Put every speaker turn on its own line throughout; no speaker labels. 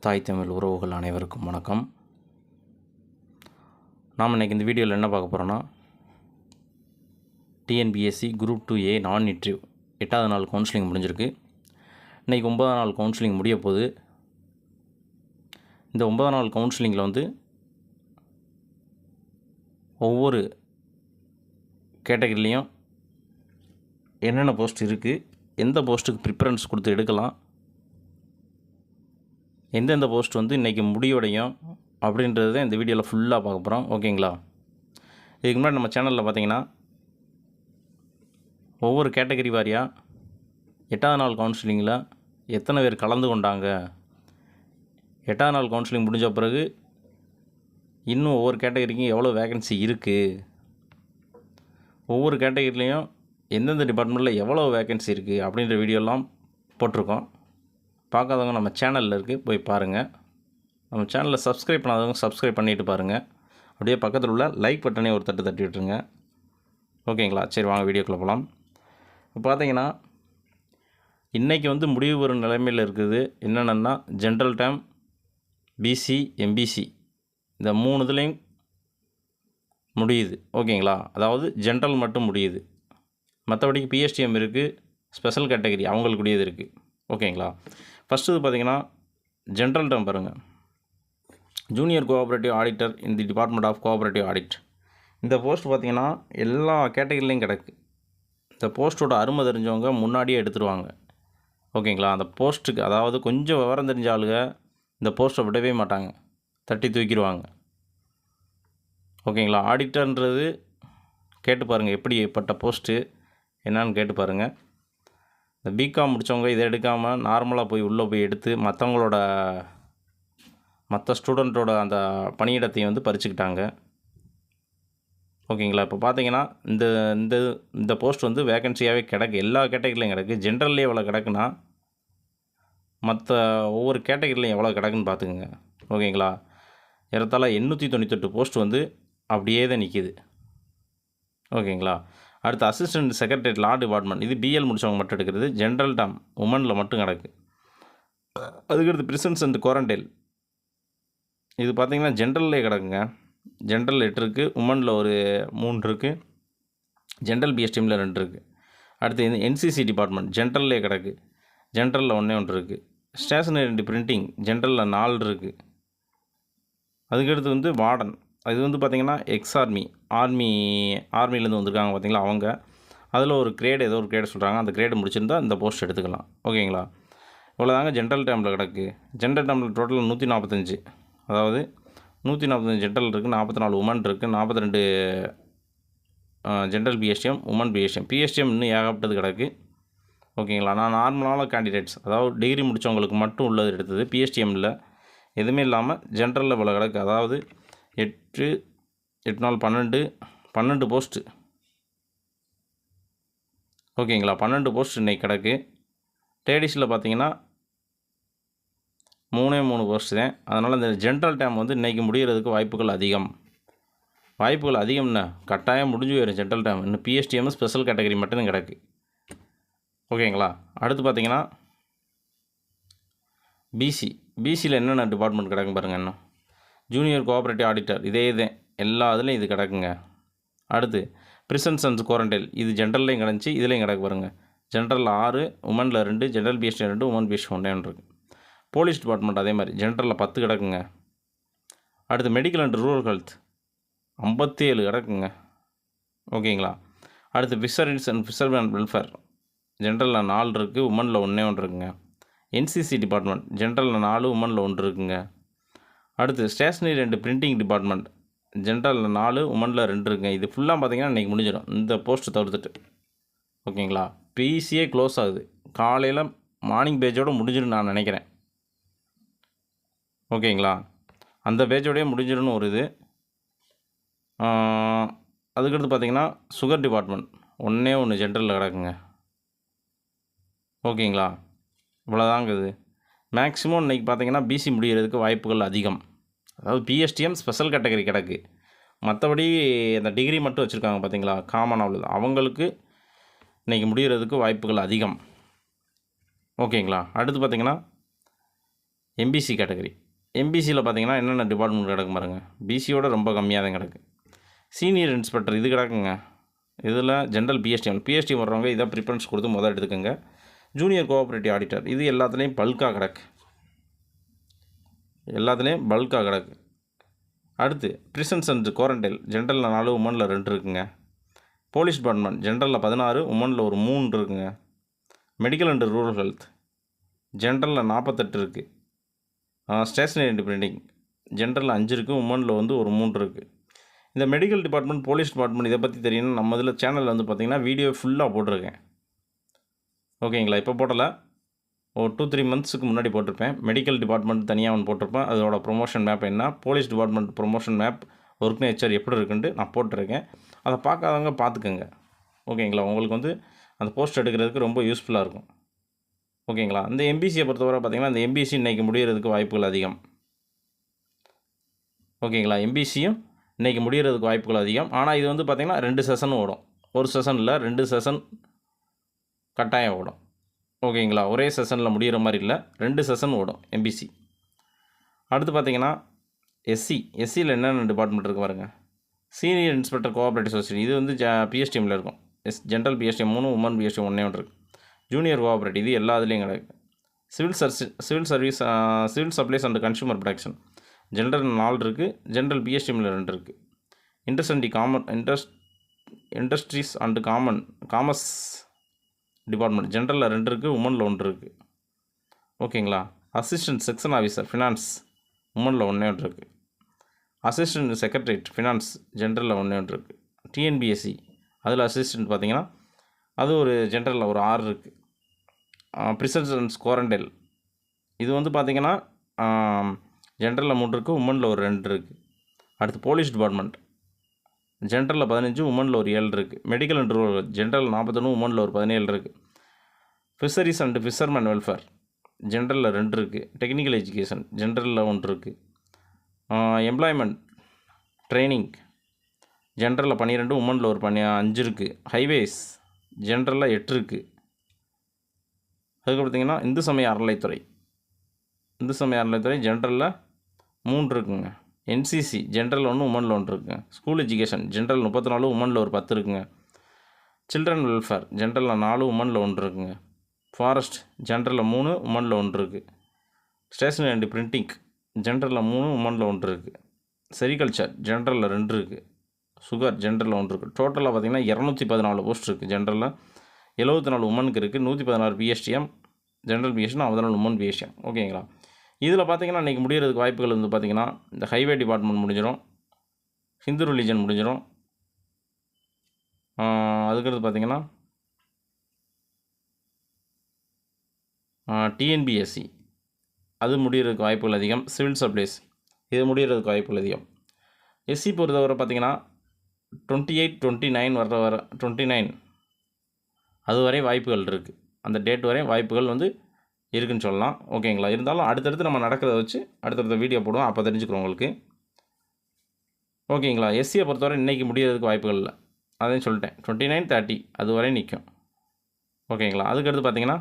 தாய் தமிழ் உறவுகள் அனைவருக்கும் வணக்கம். நாம் இன்றைக்கி இந்த வீடியோவில் என்ன பார்க்க போகிறோன்னா, டிஎன்பிஎஸ்சி குரூப் 2A நான் இன்டர்வியூ 8வது நாள் கவுன்சிலிங் முடிஞ்சிருக்கு. இன்றைக்கி 9வது நாள் கவுன்சிலிங் முடிய போகுது. இந்த 9வது நாள் கவுன்சிலிங்கில் ஒவ்வொரு கேட்டகரிலையும் என்னென்ன போஸ்ட் இருக்குது, எந்த போஸ்ட்டுக்கு ப்ரிஃபரன்ஸ் கொடுத்து எடுக்கலாம், எந்தெந்த போஸ்ட் இன்றைக்கி முடிவடையும் அப்படின்றத இந்த வீடியோவில் ஃபுல்லாக பார்க்க போகிறோம். ஓகேங்களா? இதுக்கு முன்னாடி நம்ம சேனலில் பார்த்தீங்கன்னா ஒவ்வொரு கேட்டகரி வாரியாக 8வது நாள் கவுன்சிலிங்கில் எத்தனை பேர் கலந்து கொண்டாங்க, 8வது நாள் கவுன்சிலிங் முடிஞ்ச பிறகு இன்னும் ஒவ்வொரு கேட்டகரிக்கும் எவ்வளோ வேகன்சி இருக்குது, ஒவ்வொரு கேட்டகரிலையும் எந்தெந்த டிபார்ட்மெண்ட்டில் எவ்வளோ வேகன்சி இருக்குது அப்படின்ற வீடியோலாம் போட்டிருக்கோம். பார்க்காதவங்க நம்ம சேனலில் இருக்குது, போய் பாருங்கள். நம்ம சேனலில் சப்ஸ்கிரைப் பண்ணாதவங்க சப்ஸ்கிரைப் பண்ணிவிட்டு பாருங்கள். அப்படியே பக்கத்தில் உள்ள லைக் பட்டனே ஒரு தட்டி விட்டுருங்க. ஓகேங்களா? சரி, வாங்க வீடியோக்குள்ளே போகலாம். இப்போ பார்த்தீங்கன்னா இன்றைக்கி முடிவு வரும் நிலைமையில் இருக்குது. என்னென்னா ஜென்ரல் டேம், பிசி, எம்பிசி இந்த 3 இதுலேயும் முடியுது. ஓகேங்களா? அதாவது ஜென்ரல் மட்டும் முடியுது, மற்றபடிக்கு பிஎஸ்டிஎம் இருக்குது, ஸ்பெஷல் கேட்டகரி அவங்களுக்குரியது இருக்குது. ஓகேங்களா? ஃபஸ்ட்டு பார்த்திங்கன்னா ஜென்ரல் டேம் பாருங்கள். Junior cooperative auditor in the department of cooperative audit. இந்த போஸ்ட் பார்த்திங்கன்னா எல்லா கேட்டகரிலையும் கிடக்கு. இந்த போஸ்ட்டோட அருமை தெரிஞ்சவங்க முன்னாடியே எடுத்துருவாங்க. ஓகேங்களா? அந்த போஸ்ட்டுக்கு அதாவது கொஞ்சம் விவரம் தெரிஞ்ச ஆளுங்க இந்த போஸ்ட்டை விடவே மாட்டாங்க, தட்டி தூக்கிடுவாங்க. ஓகேங்களா? ஆடிட்டர்ன்றது கேட்டு பாருங்கள், எப்படிப்பட்ட போஸ்ட்டு என்னான்னு கேட்டு பாருங்கள். இந்த பிகாம் முடித்தவங்க இதை எடுக்காமல் நார்மலாக போய் உள்ளே போய் எடுத்து மற்ற ஸ்டூடெண்ட்டோட அந்த பணியிடத்தையும் பறிச்சுக்கிட்டாங்க. ஓகேங்களா? இப்போ பார்த்தீங்கன்னா இந்த இந்த இந்த போஸ்ட் வேகன்சியாகவே கிடக்கு, எல்லா கேட்டகரிலையும் கிடக்கு. ஜென்ரல்லே எவ்வளோ கிடக்குன்னா மற்ற ஒவ்வொரு கேட்டகரிலையும் எவ்வளோ கிடக்குன்னு பார்த்துக்குங்க. ஓகேங்களா? ஏறத்தாழ 898 போஸ்ட் அப்படியே தான் நிற்கிது. ஓகேங்களா? அடுத்து அசிஸ்டன்ட் செக்ரட்டரி லா டிபார்ட்மெண்ட், இது பிஎல் முடித்தவங்க மட்டும் எடுக்கிறது. ஜென்ரல் டேம் உமனில் மட்டும் கிடக்கு. அதுக்கடுத்து பிரிசன்ஸ் அண்ட் குவாரண்டைன், இது பார்த்திங்கன்னா ஜென்ரல்லே கிடக்குங்க. ஜென்ரல் 8 இருக்குது, உமனில் ஒரு 3 இருக்குது, ஜென்ரல் பிஎஸ்டிஎம்மில் 2 இருக்குது. அடுத்து என்சிசி டிபார்ட்மெண்ட் ஜென்ரல்லே கிடக்கு, ஜென்ரலில் 1 இருக்குது. ஸ்டேஷனரி அண்ட் பிரிண்டிங் ஜென்ரலில் 4 இருக்குது. அதுக்கடுத்து வார்டன், அது பார்த்திங்கன்னா ஆர்மிலேருந்து வந்திருக்காங்க பார்த்திங்களா அவங்க. அதில் ஒரு கிரேடு, ஏதோ ஒரு கிரேடு சொல்கிறாங்க, அந்த கிரேடு முடிச்சிருந்தா இந்த போஸ்ட் எடுத்துக்கலாம். ஓகேங்களா? இவ்வளோ தாங்க ஜென்ரல் டேமில் கிடக்கு. ஜென்ரல் டேமில் டோட்டல் 145, அதாவது 145 ஜென்ரல் இருக்குது, 44 உமன் இருக்குது, 42 ஜென்ரல் பிஎஸ்டிஎம், உமன் பிஎஸ்டிஎம் இன்னும் ஏகப்பட்டது கிடக்கு. ஓகேங்களா? நான் நார்மலான கேண்டிடேட்ஸ், அதாவது டிகிரி முடித்தவங்களுக்கு மட்டும் உள்ளது எடுத்தது. பிஎஸ்டிஎம்மில் எதுவுமே இல்லாமல் ஜென்ரலில் இவ்வளோ கிடக்கு. அதாவது 8 4 12 போஸ்ட்டு. ஓகேங்களா? 12 போஸ்ட் இன்றைக்கி கிடக்கு. டேடிஸில் பார்த்தீங்கன்னா 3 போஸ்ட்டு தான். அதனால் இந்த ஜென்ரல் டேம் இன்றைக்கி முடிகிறதுக்கு வாய்ப்புகள் அதிகம்னா கட்டாயம் முடிஞ்சு போயிடும் ஜென்ரல் டேம். இன்னும் பிஎஸ்டிஎம் ஸ்பெஷல் கேட்டகரி மட்டும்தான் கிடக்கு. ஓகேங்களா? அடுத்து பார்த்தீங்கன்னா பிசியில் என்னென்ன டிபார்ட்மெண்ட் கிடக்கு பாருங்கள். இன்னும் ஜூனியர் கோஆப்ரேட்டிவ் ஆடிட்டர், இதே தான் எல்லா இதுலேயும் இது கிடக்குங்க. அடுத்து பிரிசன்ஸ் அண்ட் குவாரண்டைன், இது ஜென்ரல்லையும் கிடச்சி, இதுலேயும் கிடக்கு பாருங்கள். ஜென்ரலில் 6, உமனில் 2, ஜென்ரல் பிஎஸ்டி 2, உமன் பிஎஸ்டி 1 இருக்குது. போலீஸ் டிபார்ட்மெண்ட் அதே மாதிரி ஜென்ரலில் 10 கிடக்குங்க. அடுத்து மெடிக்கல் அண்ட் ரூரல் ஹெல்த் 57 கிடக்குங்க. ஓகேங்களா? அடுத்து ஃபிஷரிஸ் அண்ட் ஃபிஷர்மேன் வெல்ஃபேர் ஜென்ரலில் 4 இருக்குது, உமனில் 1 இருக்குங்க. என்சிசி டிபார்ட்மெண்ட் ஜென்ரலில் 4, உமனில் 1 இருக்குங்க. அடுத்து ஸ்டேஷ்னரி அண்ட் பிரிண்டிங் டிபார்ட்மெண்ட் ஜென்ரலில் 4, உமனில் 2 இருக்குங்க. இது ஃபுல்லாக பார்த்திங்கன்னா இன்றைக்கி முடிஞ்சிடும், இந்த போஸ்ட்டு தவிர்த்துட்டு. ஓகேங்களா? பிசியே க்ளோஸ் ஆகுது, காலையில் மார்னிங் பேஜோடு முடிஞ்சிடும் நான் நினைக்கிறேன். ஓகேங்களா? அந்த பேஜோடையே முடிஞ்சிடும்னு ஒரு இது. அதுக்கடுத்து பார்த்திங்கன்னா சுகர் டிபார்ட்மெண்ட் 1 ஜென்ரலில் கிடக்குங்க. ஓகேங்களா? இவ்வளோதாங்க. இது மேக்ஸிமம் இன்றைக்கி பார்த்திங்கன்னா பிசி முடிகிறதுக்கு வாய்ப்புகள் அதிகம். அதாவது பிஎஸ்டிஎம் ஸ்பெஷல் கேட்டகரி கிடக்கு, மற்றபடி இந்த டிகிரி மட்டும் வச்சுருக்காங்க பார்த்திங்களா, காமனாக உள்ளது, அவங்களுக்கு இன்றைக்கி முடிகிறதுக்கு வாய்ப்புகள் அதிகம். ஓகேங்களா? அடுத்து பார்த்திங்கன்னா எம்பிசி கேட்டகரி. எம்பிசியில் பார்த்தீங்கன்னா என்னென்ன டிபார்ட்மெண்ட் கிடக்கு பாருங்க. பிசியோட ரொம்ப கம்மியாக தான் கிடக்கு. சீனியர் இன்ஸ்பெக்டர் இது கிடக்குங்க. இதில் ஜென்ரல் பிஎஸ்டி வர்றவங்க இதை ப்ரிஃபரன்ஸ் கொடுத்து முதல் எடுத்துக்கோங்க. ஜூனியர் கோஆப்ரேட்டிவ் ஆடிட்டர் இது எல்லாத்துலேயும் பல்காக கிடக்கு. அடுத்து ப்ரிசன்ஸ் அண்ட் குவாரண்டைல் ஜென்ரலில் 4, உமனில் 2 இருக்குங்க. போலீஸ் டிபார்ட்மெண்ட் ஜென்ரலில் 16, உமனில் ஒரு 3 இருக்குங்க. மெடிக்கல் அண்ட் ரூரல் ஹெல்த் ஜென்ரலில் 48 இருக்குது. ஸ்டேஷனரி அண்ட் பிரிண்டிங் ஜென்ரலில் 5 இருக்குது, உமனில் வந்து ஒரு 3 இருக்குது. இந்த மெடிக்கல் டிபார்ட்மெண்ட், போலீஸ் டிபார்ட்மெண்ட் இதை பற்றி தெரியணும். நம்ம இதில் சேனலில் வந்து பார்த்திங்கன்னா வீடியோ ஃபுல்லாக போட்டிருக்கேன். ஓகேங்களா? இப்போ போட்டல, ஒரு 2-3 மந்த்ஸுக்கு முன்னாடி போட்டிருப்பேன். மெடிக்கல் டிபார்ட்மெண்ட் தனியாக ஒன்று போட்டிருப்பேன். அதோட ப்ரொமோஷன் மேப் என்ன, police department promotion map, work nature எப்படி இருக்குன்ட்டு நான் போட்டிருக்கேன். அதை பார்க்காதவங்க பார்த்துக்கோங்க. ஓகேங்களா? உங்களுக்கு வந்து அந்த போஸ்ட் எடுக்கிறதுக்கு ரொம்ப யூஸ்ஃபுல்லாக இருக்கும். ஓகேங்களா? இந்த எம்பிசியை பொறுத்தவரை பார்த்திங்கன்னா இந்த எம்பிசி இன்றைக்கி முடிகிறதுக்கு வாய்ப்புகள் அதிகம். ஓகேங்களா? எம்பிசியும் இன்றைக்கி முடிகிறதுக்கு வாய்ப்புகள் அதிகம். ஆனால் இது வந்து பார்த்திங்கன்னா 2 செஷன் ஓடும். ஒரு செஷனில் 2 செஷன் கட்டாயம் ஓடும். ஓகேங்களா? ஒரே செஷனில் முடிகிற மாதிரி இல்லை, 2 செஷன் ஓடும் எம்பிசி. அடுத்து பார்த்திங்கன்னா எஸ்சியில் என்னென்ன டிபார்ட்மெண்ட் இருக்குது பாருங்க. சீனியர் இன்ஸ்பெக்டர் கோஆப்ரேட்டிவ் சொசைட்டி இது வந்து பிஎஸ்டிஎம்மில் இருக்கும். ஜென்ரல் பிஎஸ்டிஎம் 3, உமன் பிஎஸ்டிஎம் 1 இருக்குது. ஜூனியர் கோஆப்ரேட்டிவ் இது எல்லா இதுலேயும் கிடைக்கும். Civil supplies and consumer production general 4 இருக்குது, ஜென்ரல் பிஎஸ்டிஎம்மில் 2 இருக்குது. இண்டஸ்ட்ரீஸ் அண்ட் காமர்ஸ் டிபார்ட்மெண்ட் ஜென்ரலில் 2 இருக்குது, உமனில் 1 இருக்குது. ஓகேங்களா? அசிஸ்டன்ட் செக்ஷன் ஆஃபீஸர் ஃபினான்ஸ் உமனில் 1 இருக்குது. அசிஸ்டன்ட் செக்ரட்டரியேட் ஃபினான்ஸ் ஜென்ரலில் 1 இருக்குது. டிஎன்பிஎஸ்சி அதில் அசிஸ்டன்ட் பார்த்திங்கன்னா அது ஒரு ஜென்ரலில் ஒரு 6 இருக்குது. ப்ரிசன்ஸ் அண்ட் குவாரண்டைல் இது வந்து பார்த்திங்கன்னா ஜென்ரலில் 3 இருக்குது, உமனில் ஒரு 2 இருக்குது. அடுத்து போலீஸ் டிபார்ட்மெண்ட் ஜென்ரலில் 15, உமனில் ஒரு 7 இருக்குது. மெடிக்கல் அண்ட் ரூரல் ஜென்ரல் 41, உமனில் ஒரு 17 இருக்குது. ஃபிஷரிஸ் அண்ட் ஃபிஷர்மேன் வெல்ஃபேர் ஜென்ரலில் 2 இருக்குது. டெக்னிக்கல் எஜுகேஷன் ஜென்ரலில் 1 இருக்குது. எம்ப்ளாய்மெண்ட் ட்ரைனிங் ஜென்ரலில் 12, உமனில் ஒரு 5 இருக்குது. ஹைவேஸ் ஜென்ரலில் 8 இருக்குது. அதுக்கு பார்த்திங்கன்னா இந்து சமய அறநிலைத்துறை ஜென்ரலில் 3 இருக்குங்க. என்சிசி ஜென்ரல் 1, உமனில் 1 இருக்குங்க. ஸ்கூல் எஜுகேஷன் ஜென்ரல் 34, உமனில் ஒரு 10 இருக்குங்க. சில்ட்ரன் வெல்ஃபேர் ஜென்ரலில் 4, உமனில் 1 இருக்குங்க. ஃபாரஸ்ட் ஜென்ரலில் 3, உமனில் 1 இருக்குது. ஸ்டேஷனரி அண்ட் பிரிண்டிங் ஜென்ரலில் 3, உமனில் 1 இருக்குது. செரிகல்ச்சர் ஜென்ரலில் 2 இருக்குது. சுகர் ஜென்ரலில் 1 இருக்குது. டோட்டலாக பார்த்திங்கன்னா 214 போஸ்ட் இருக்குது. ஜென்ரலில் 74 உமனுக்கு இருக்குது. 116 PSTM general PSTM, 14 woman PSTM. ஓகேங்களா? இதில் பார்த்திங்கன்னா இன்றைக்கி முடிகிறதுக்கு வாய்ப்புகள் வந்து பார்த்திங்கன்னா இந்த ஹைவே டிபார்ட்மெண்ட் முடிஞ்சிடும், ஹிந்து ரிலீஜன் முடிஞ்சிடும். அதுக்கடுத்து பார்த்திங்கன்னா டிஎன்பிஎஸ்சி அது முடிகிறதுக்கு வாய்ப்புகள் அதிகம். சிவில் சப்ளைஸ் இது முடிகிறதுக்கு வாய்ப்புகள் அதிகம். எஸ்சி பொறுத்தவரை பார்த்திங்கன்னா 28, 29 அது வரை வாய்ப்புகள் இருக்குது. அந்த டேட் வரை வாய்ப்புகள் வந்து இருக்குதுன்னு சொல்லலாம். ஓகேங்களா? இருந்தாலும் அடுத்தடுத்து நம்ம நடக்கிறத வச்சு அடுத்தடுத்த வீடியோ போடுவோம், அப்போ தெரிஞ்சுக்கிறோம் உங்களுக்கு. ஓகேங்களா? எஸ்சியை பொறுத்தவரை இன்றைக்கி முடிகிறதுக்கு வாய்ப்புகள் இல்லை, அதையும் சொல்லிட்டேன். 29, 30 அது வரை நிற்கும். ஓகேங்களா? அதுக்கடுத்து பார்த்திங்கன்னா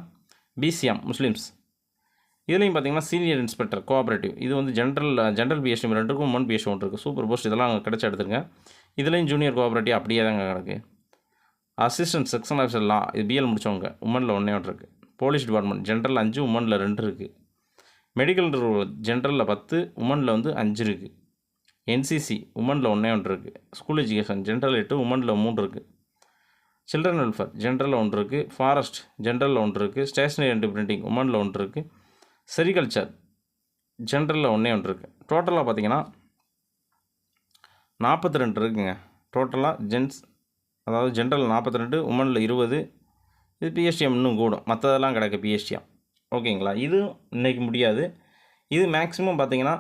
பிசிஎம் முஸ்லீம்ஸ் இதுலேயும் பார்த்திங்கன்னா சீனியர் இன்ஸ்பெக்டர் கோஆப்ரேட்டிவ் இது வந்து ஜென்ரல் பிஎஸ்டிஎம் 2 இருக்கும், உமன் பிஎஸ்டி 1 இருக்குது. சூப்பர் போஸ்ட் இதெல்லாம் அங்கே கிடச்சி எடுத்துருங்க. இதுலேயும் ஜூனியர் கோஆப்ரேட்டிவ் அப்படியே தாங்க கிடக்கு. அசிஸ்டன்ட் செக்ஷன் ஆஃபீஸர் லா இது பிஎல் முடித்தவங்க உமனில் 1 இருக்குது. போலீஸ் டிபார்ட்மெண்ட் ஜென்ரல் 5, உமனில் 2 இருக்குது. மெடிக்கல் ஜென்ரலில் 10, உமனில் வந்து 5 இருக்குது. என்சிசி உமனில் 1 இருக்குது. ஸ்கூல் எஜுகேஷன் ஜென்ரல் 8, உமனில் 3 இருக்குது. சில்ட்ரன் வெல்ஃபேர் ஜென்ரலில் 1 இருக்குது. ஃபாரஸ்ட் ஜென்ரலில் 1 இருக்குது. ஸ்டேஷனரி அண்ட் பிரிண்டிங் உமனில் 1 இருக்குது. செரிகல்ச்சர் ஜென்ரலில் 1 இருக்குது. டோட்டலாக பார்த்திங்கன்னா 42 இருக்குங்க. டோட்டலாக அதாவது ஜென்ரல் 42, உமனில் 20. இது பிஎஸ்டிஎம் இன்னும் கூடும், மற்றதெல்லாம் கிடக்கு பிஎஸ்டிஎம். ஓகேங்களா? இதுவும் இன்றைக்கி முடியாது. இது மேக்ஸிமம் பார்த்திங்கன்னா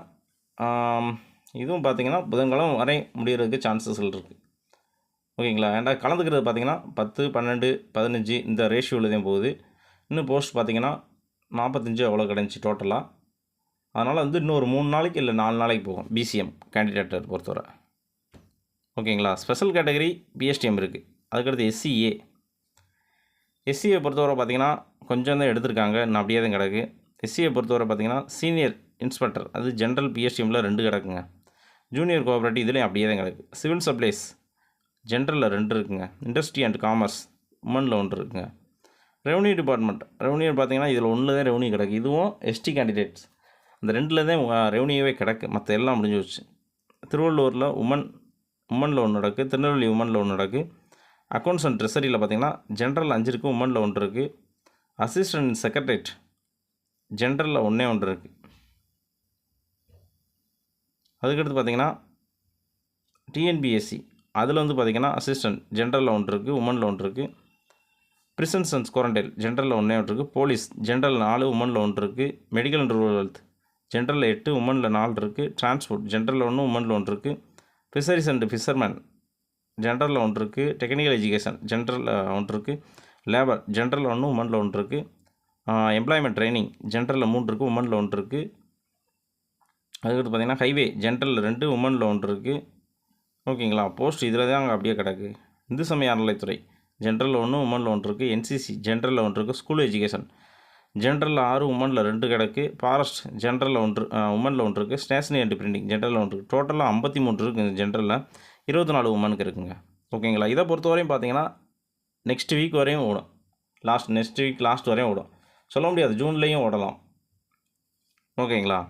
இதுவும் பார்த்திங்கன்னா புதன்கிழமை வரை முடிகிறதுக்கு சான்சஸ்கள் இருக்குது. ஓகேங்களா? ஏன்டா கலந்துக்கிறது பார்த்திங்கன்னா 10, 12, 15 இந்த ரேஷியோவில் தான் போகுது. இன்னும் போஸ்ட் பார்த்திங்கன்னா 45 அவ்வளோ கிடந்துச்சு டோட்டலாக. அதனால் வந்து இன்னும் ஒரு 3 நாளைக்கு இல்லை 4 நாளைக்கு போகும் பிசிஎம் கேண்டிடேட்டை பொறுத்தவரை. ஓகேங்களா? ஸ்பெஷல் கேட்டகரி பிஎஸ்டிஎம் இருக்குது. அதுக்கடுத்து எஸ்சிஏ பொறுத்தவரை பார்த்திங்கன்னா கொஞ்சம் தான் எடுத்திருக்காங்க, இன்னும் அப்படியே தான் கிடக்கு. எஸ்சியை பொறுத்தவரை பார்த்தீங்கன்னா சீனியர் இன்ஸ்பெக்டர் அது ஜென்ரல் பிஎஸ்டிஎம்மில் 2 கிடக்குங்க. ஜூனியர் கோஆப்ரேட்டிவ் இதுலேயும் அப்படியே தான் கிடக்கு. சிவில் சப்ளைஸ் ஜென்ரலில் 2 இருக்குங்க. இண்டஸ்ட்ரி அண்ட் காமர்ஸ் உமனில் 1 இருக்குங்க. ரெவன்யூ டிபார்ட்மெண்ட் ரெவன்யூ பார்த்தீங்கன்னா இதில் 1 தான் ரெவன்யூ கிடக்கு. இதுவும் எஸ்டி கேண்டிடேட்ஸ் அந்த 2ல் தான் ரெவன்யூவே கிடக்கு. மற்ற எல்லாம் முடிஞ்சு வச்சு. திருவள்ளூரில் உமனில் 1 நடக்கு. திருநெல்வேலி உமனில் 1 நடக்கு. அக்கௌண்ட்ஸ் அண்ட் ட்ரெஸரியில் பார்த்தீங்கன்னா ஜென்ரல் 5 இருக்குது, உமனில் 1 இருக்குது. அசிஸ்டன்ட் செக்ரட்டரியேட் ஜென்ரலில் 1 இருக்குது. அதுக்கடுத்து பார்த்தீங்கன்னா டிஎன்பிஎஸ்சி அதில் வந்து பார்த்திங்கன்னா அசிஸ்டன்ட் ஜென்ரலில் 1 இருக்குது, உமனில் 1 இருக்குது. பிரிசன்ஸ் அண்ட் குவாரண்டைன் ஜென்ரலில் 1 இருக்குது. போலீஸ் ஜென்ரல் 4, உமனில் 1 இருக்குது. மெடிக்கல் அண்ட் ரூரல் ஹெல்த் ஜென்ரலில் 8, உமனில் 4 இருக்குது. டிரான்ஸ்போர்ட் ஜென்ரலில் 1, உமனில் 1 இருக்குது. ஃபிஷரிஸ் அண்ட் ஃபிஷர்மேன் ஜென்ரலில் 1 இருக்குது. டெக்னிக்கல் எஜுகேஷன் ஜென்ரலில் 1 இருக்குது. லேபர் ஜென்ரலில் 1, உமனில் 1 இருக்குது. எம்ப்ளாய்மெண்ட் ட்ரைனிங் ஜென்ரலில் 3 இருக்குது, உமனில் 1 இருக்குது. அதுக்கடுத்து பார்த்திங்கன்னா ஹைவே ஜென்ரலில் 2, உமனில் 1 இருக்குது. ஓகேங்களா. போஸ்ட் இதில் தான் அங்கே அப்படியே கிடக்கு. இந்து சமய அறநிலைத்துறை ஜென்ரலில் 1, உமனில் 1 இருக்குது. என்சிசி ஜென்ரலில் 1 இருக்குது. ஸ்கூல் எஜுகேஷன் ஜென்ரலில் 6, உமனில் 2 கிடக்கு. ஃபாரஸ்ட் ஜென்ரலில் 1, உமனில் 1 இருக்குது. ஸ்டேஷனரி அண்ட் பிரிண்டிங் ஜென்ரலில் 1 இருக்குது. டோட்டலாக 53 இருக்குது ஜென்ரலில். 24 உமனுக்கு இருக்குங்க. ஓகேங்களா. இதை பொறுத்தவரையும் பார்த்தீங்கன்னா நெக்ஸ்ட் வீக் வரையும் ஓடும். நெக்ஸ்ட் வீக் லாஸ்ட் வரையும் ஓடும். சொல்ல முடியாது, ஜூன்லேயும் ஓடலாம். ஓகேங்களா.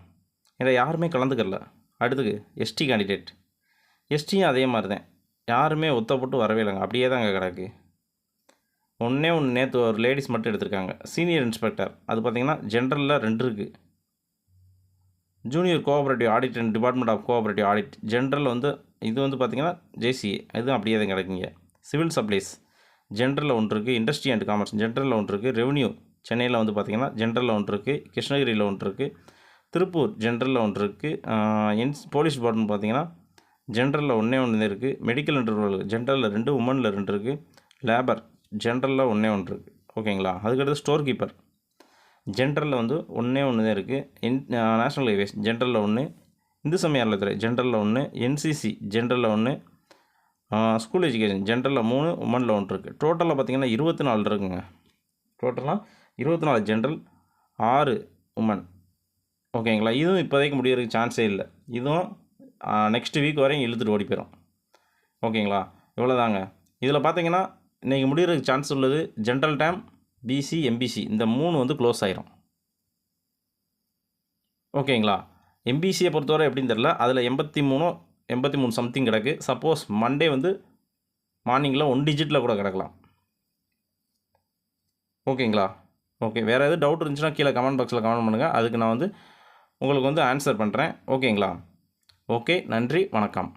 இதை யாருமே கலந்துக்கல. அடுத்தது எஸ்டி கேண்டிடேட் எஸ்டியும் அதே மாதிரி தான் யாருமே ஒத்தப்பட்டு வரவே இல்லைங்க. அப்படியே தான் அங்கே கிடக்கு. ஒன்று நேற்று ஒரு லேடிஸ் மட்டும் எடுத்திருக்காங்க. சீனியர் இன்ஸ்பெக்டர் அது பார்த்திங்கன்னா ஜென்ரலில் 2 இருக்குது. Junior cooperative audit and department of cooperative audit general வந்து இது வந்து பார்த்திங்கன்னா ஜேசிஏ இதுவும் அப்படியே தான் கிடக்குங்க. சிவில் சப்ளைஸ் ஜென்ரலில் 1 இருக்குது. இண்டஸ்ட்ரி அண்ட் காமர்ஸ் ஜென்ரலில் 1 இருக்குது. ரெவன்யூ சென்னையில் வந்து பார்த்திங்கன்னா ஜென்ரலில் 1 இருக்குது. கிருஷ்ணகிரியில் 1 இருக்குது. திருப்பூர் ஜென்ரலில் 1 இருக்குது. போலீஸ் டிபார்ட்மெண்ட் பார்த்திங்கன்னா ஜென்ரலில் 1 இருக்குது. மெடிக்கல் அண்ட் ரூரல் ஜென்ரலில் 2, உமனில் 2 இருக்குது. லேபர் ஜென்ரலில் 1 இருக்குது. ஓகேங்களா. அதுக்கடுத்து ஸ்டோர் கீப்பர் ஜென்ரலில் வந்து 1 தான் இருக்குது. நேஷ்னல் ஹைவேஸ் ஜென்ரலில் 1, இந்து சமய அறநிலைத்துறை ஜென்ரலில் 1, என்சிசி ஜென்ரலில் 1, ஸ்கூல் எஜுகேஷன் ஜென்ரலில் 3, உமனில் 1 இருக்குது. டோட்டலாக பார்த்திங்கன்னா 24 இருக்குங்க. டோட்டலாக 24 ஜென்ரல், 6 உமன். ஓகேங்களா. இதுவும் இப்போதைக்கு முடியறதுக்கு சான்ஸே இல்லை. இதுவும் நெக்ஸ்ட் வீக் வரையும் இழுத்துட்டு ஓடி போயிடும். ஓகேங்களா. இவ்வளோதாங்க. இதில் பார்த்தீங்கன்னா இன்றைக்கி முடியறதுக்கு சான்ஸ் உள்ளது ஜென்ரல் டேம், பிசி, எம்பிசி இந்த 3 வந்து க்ளோஸ் ஆயிரும். ஓகேங்களா. எம்பிசியை பொறுத்தவரை எப்படின்னு தெரில. அதில் 83 சம்திங் கிடக்கு. சப்போஸ் மண்டே வந்து மார்னிங்கில் 1 டிஜிட்டில் கூட கிடக்கலாம். ஓகேங்களா. ஓகே. வேறு எதுவும் டவுட் இருந்துச்சுன்னா கீழே கமெண்ட் பாக்ஸில் கமெண்ட் பண்ணுங்கள். அதுக்கு நான் வந்து உங்களுக்கு வந்து ஆன்சர் பண்ணுறேன். ஓகேங்களா. ஓகே. நன்றி. வணக்கம்.